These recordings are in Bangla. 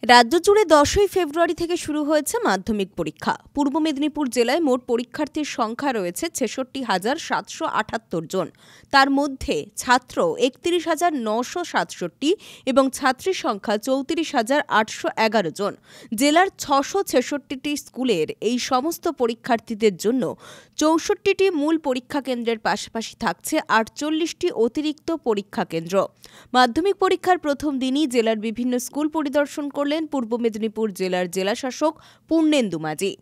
রাজ্য জুড়ে 10ই ফেব্রুয়ারি থেকে শুরু হয়েছে মাধ্যমিক পরীক্ষা। পূর্ব মেদিনীপুর জেলায় মোট পরীক্ষার্থীর সংখ্যা রয়েছে ৬৬,৭৭৮ জন। তার মধ্যে ছাত্র ৩১,৯৬৭ এবং ছাত্রীর সংখ্যা ৩৪,৮১১ জন। জেলার ৬৬৬টি স্কুলের এই সমস্ত পরীক্ষার্থীদের জন্য ৬৪টি মূল পরীক্ষা কেন্দ্রের পাশাপাশি থাকছে ৪৮টি অতিরিক্ত পরীক্ষা কেন্দ্র। মাধ্যমিক পরীক্ষার প্রথম দিনই জেলার বিভিন্ন স্কুল পরিদর্শন করলেন পূর্ব মেদিনীপুর জেলার জেলাশাসক পূর্ণেন্দু মাঝি।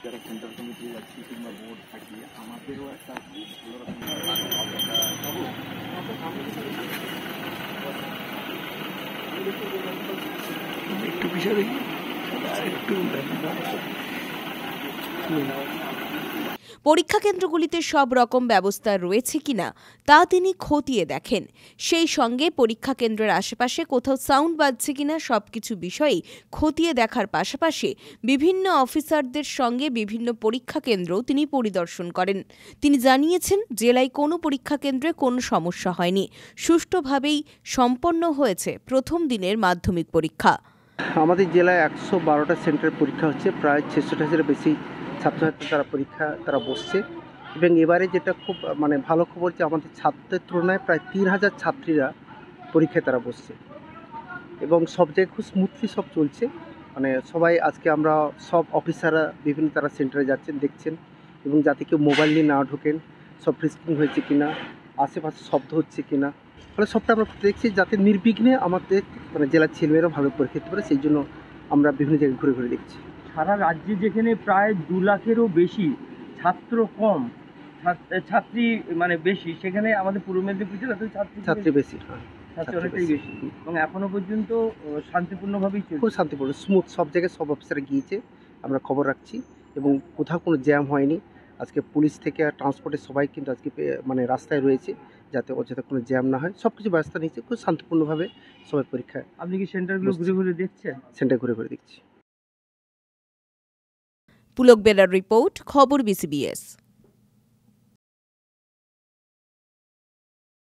যারা সেন্ট্রাল কমিটি যাচ্ছি কিংবা বোর্ড থাকি আমাদেরও একটা একটু বিষয় একটু পরীক্ষা কেন্দ্রগুলিতে সব রকম ব্যবস্থা রয়েছে কিনা তা তিনি খতিয়ে দেখেন। সেই সঙ্গে পরীক্ষা কেন্দ্রের আশেপাশে কোথাও সাউন্ড বাজছে কিনা সবকিছু বিষয়েই খতিয়ে দেখার পাশাপাশি বিভিন্ন অফিসারদের সঙ্গে বিভিন্ন পরীক্ষা কেন্দ্রও তিনি পরিদর্শন করেন। তিনি জানিয়েছেন, জেলায় কোনো পরীক্ষা কেন্দ্রে কোনো সমস্যা হয়নি, সুষ্ঠুভাবেই সম্পন্ন হয়েছে প্রথম দিনের মাধ্যমিক পরীক্ষা। আমাদের জেলায় 112টা সেন্টারে পরীক্ষা হচ্ছে, প্রায় 66,000-এর বেশি ছাত্রছাত্রী তারা বসছে। এবং এবারে যেটা খুব ভালো খবর যে আমাদের ছাত্রের তুলনায় প্রায় 3,000 ছাত্রীরা পরীক্ষায় তারা বসছে এবং সব জায়গায় খুব স্মুথলি সব চলছে। সবাই আজকে আমরা সব অফিসাররা বিভিন্ন তারা সেন্টারে যাচ্ছেন, দেখছেন এবং যাতে কেউ মোবাইল নিয়ে না ঢোকেন, সব ফ্রিস্কিং হয়েছে কিনা, আশেপাশে শব্দ হচ্ছে কিনা, ফলে সবটা আমরা দেখছি যাতে নির্বিঘ্নে আমাদের জেলার ছেলেমেয়েরা ভালো পরীক্ষা দিতে পারে। সেই জন্য আমরা বিভিন্ন জায়গায় ঘুরে ঘুরে দেখছি। সারা রাজ্যে যেখানে প্রায় 2 লাখেরও বেশি ছাত্র কম, ছাত্রী বেশি, সেখানে আমাদের পূর্ব মেদিনীপুর জেলাতে ছাত্রী বেশি, ছাত্রী অনেকটাই বেশি এবং এখনো পর্যন্ত শান্তিপূর্ণভাবেই চলছে। খুব শান্তিপূর্ণ, স্মুথ, সব জায়গায় সব অফিসারে গিয়েছে, আমরা খবর রাখছি এবং কোথাও কোনো জ্যাম হয়নি। আজকে পুলিশ থেকে ট্রান্সপোর্টের সবাই কিন্তু আজকে রাস্তায় রয়েছে যাতে অযথা কোনো জ্যাম না হয়। সব কিছু ব্যবস্থা নিয়েছে, খুব শান্তিপূর্ণভাবে সবাই পরীক্ষায়। আপনি কি সেন্টারগুলো ঘুরে ঘুরে দেখছেন? সেন্টার ঘুরে ঘুরে দেখছি। পুলক বেরার রিপোর্ট, খবর BCBS।